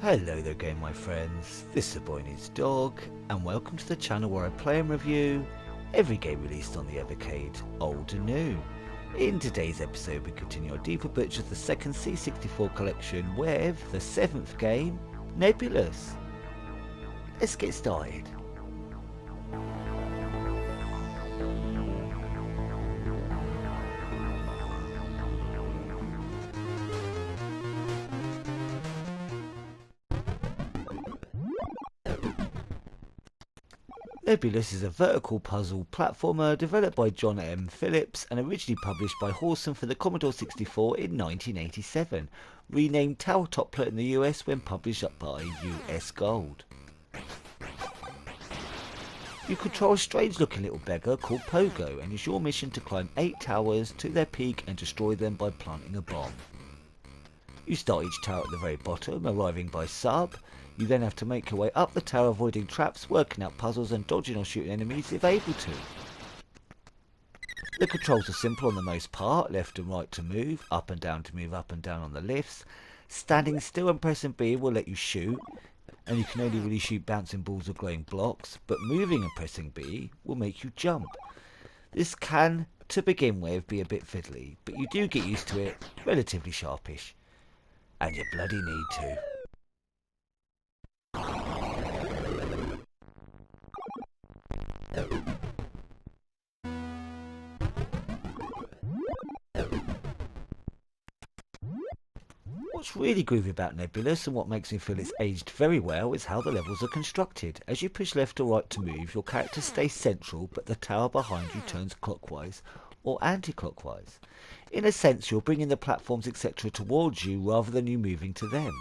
Hello there again my friends, this is the Boy Needs Dog and welcome to the channel where I play and review every game released on the Evercade, old and new. In today's episode we continue our deeper butch of the second C64 collection with the 7th game, Nebulus. Let's get started. Nebulus is a vertical puzzle platformer developed by John M. Phillips and originally published by Hawson for the Commodore 64 in 1987, renamed Tower Toplet in the US when published by US Gold. You control a strange looking little beggar called Pogo and it's your mission to climb 8 towers to their peak and destroy them by planting a bomb. You start each tower at the very bottom, arriving by sub. You then have to make your way up the tower avoiding traps, working out puzzles and dodging or shooting enemies if able to. The controls are simple on the most part, left and right to move, up and down to move up and down on the lifts. Standing still and pressing B will let you shoot, and you can only really shoot bouncing balls or glowing blocks, but moving and pressing B will make you jump. This can, to begin with, be a bit fiddly, but you do get used to it, relatively sharpish. And you bloody need to. What's really groovy about Nebulus and what makes me feel it's aged very well is how the levels are constructed. As you push left or right to move, your character stays central but the tower behind you turns clockwise or anti-clockwise. In a sense you're bringing the platforms etc. towards you rather than you moving to them.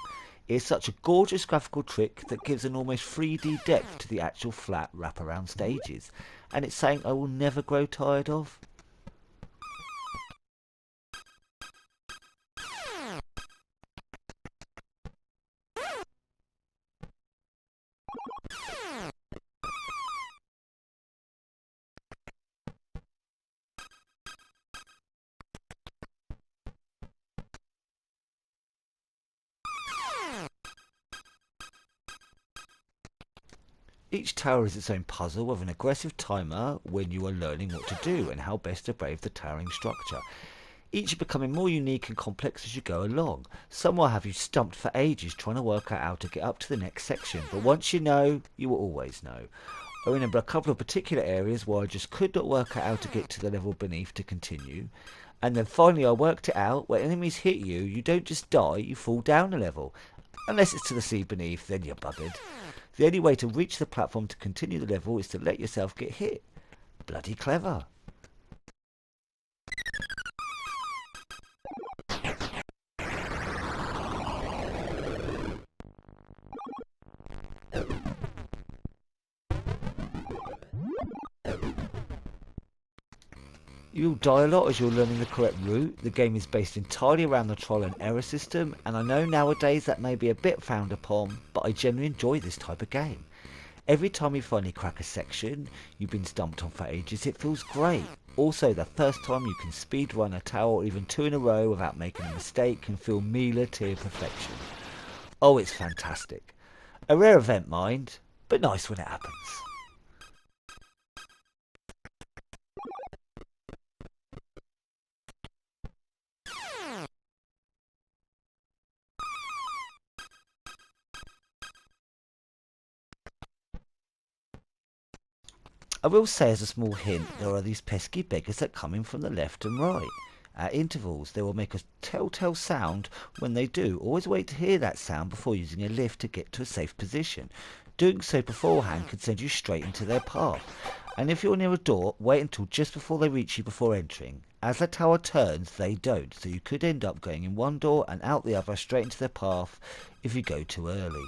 It's such a gorgeous graphical trick that gives an almost 3D depth to the actual flat wraparound stages, and it's something I will never grow tired of. Each tower is its own puzzle with an aggressive timer when you are learning what to do and how best to brave the towering structure. Each are becoming more unique and complex as you go along. Some will have you stumped for ages trying to work out how to get up to the next section, but once you know, you will always know. I remember a couple of particular areas where I just could not work out how to get to the level beneath to continue, and then finally I worked it out. When enemies hit you, you don't just die, you fall down a level. Unless it's to the sea beneath, then you're buggered. The only way to reach the platform to continue the level is to let yourself get hit. Bloody clever. You'll die a lot as you're learning the correct route. The game is based entirely around the trial and error system, and I know nowadays that may be a bit frowned upon, but I generally enjoy this type of game. Every time you finally crack a section you've been stumped on for ages, it feels great. Also, the first time you can speed run a tower or even 2 in a row without making a mistake can feel Mila tier perfection. Oh, it's fantastic. A rare event, mind, but nice when it happens. I will say as a small hint, there are these pesky beggars that come in from the left and right. At intervals, they will make a telltale sound. When they do, always wait to hear that sound before using a lift to get to a safe position. Doing so beforehand can send you straight into their path. And if you're near a door, wait until just before they reach you before entering. As the tower turns, they don't, so you could end up going in one door and out the other straight into their path if you go too early.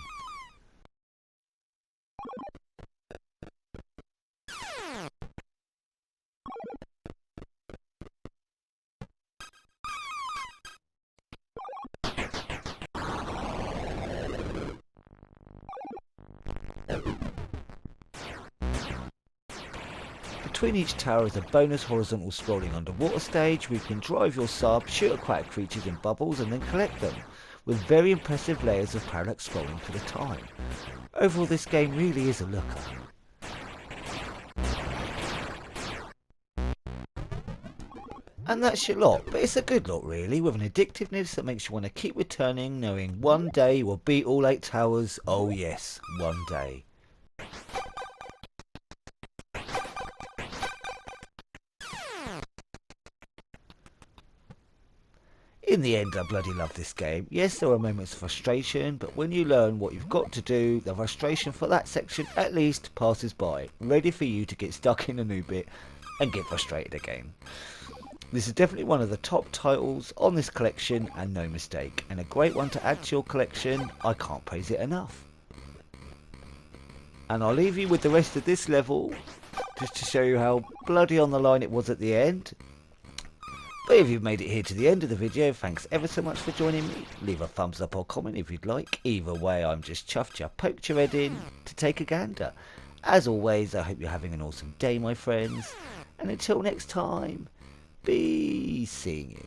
Between each tower is a bonus horizontal scrolling underwater stage where you can drive your sub, shoot aquatic creatures in bubbles and then collect them, with very impressive layers of parallax scrolling for the time. Overall, this game really is a looker. And that's your lot, but it's a good lot really, with an addictiveness that makes you want to keep returning, knowing one day you will beat all 8 towers. Oh yes, one day. In the end, I bloody love this game. Yes, there are moments of frustration, but when you learn what you've got to do, the frustration for that section at least passes by, ready for you to get stuck in a new bit and get frustrated again. This is definitely one of the top titles on this collection, and no mistake, and a great one to add to your collection. I can't praise it enough. And I'll leave you with the rest of this level, just to show you how bloody on the line it was at the end. But if you've made it here to the end of the video, thanks ever so much for joining me. Leave a thumbs up or comment if you'd like. Either way, I'm just chuffed you poked your head in to take a gander. As always, I hope you're having an awesome day, my friends. And until next time, be seeing you.